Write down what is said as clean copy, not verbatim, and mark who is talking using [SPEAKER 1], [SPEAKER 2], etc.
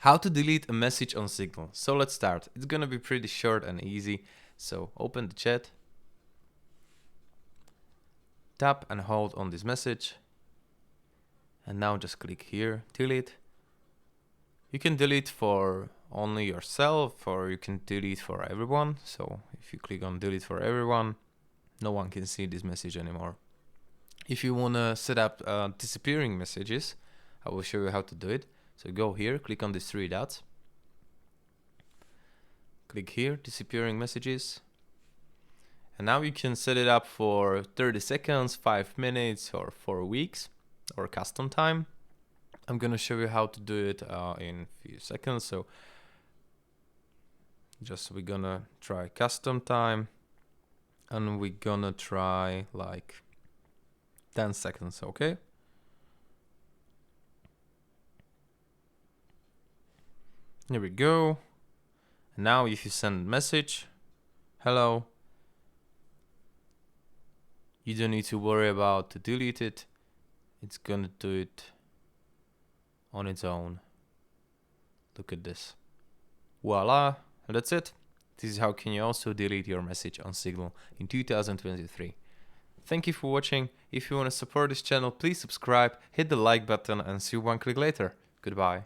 [SPEAKER 1] How to delete a message on Signal. So let's start. It's gonna be pretty short and easy. So open the chat, tap and hold on this message, and now just click here, delete. You can delete for only yourself, or you can delete for everyone. So if you click on delete for everyone, no one can see this message anymore. If you wanna set up disappearing messages, I will show you how to do it. So go here, click on these three dots. Click here, disappearing messages. And now you can set it up for 30 seconds, 5 minutes, or 4 weeks, or custom time. I'm gonna show you how to do it in a few seconds. So we're gonna try custom time, and we're gonna try like 10 seconds, okay? Here we go. And now if you send a message, hello, you don't need to worry about to delete it. It's gonna do it on its own. Look at this. Voila, and that's it. This is how can you also delete your message on Signal in 2023. Thank you for watching. If you want to support this channel, please subscribe, hit the like button, and see you one click later. Goodbye.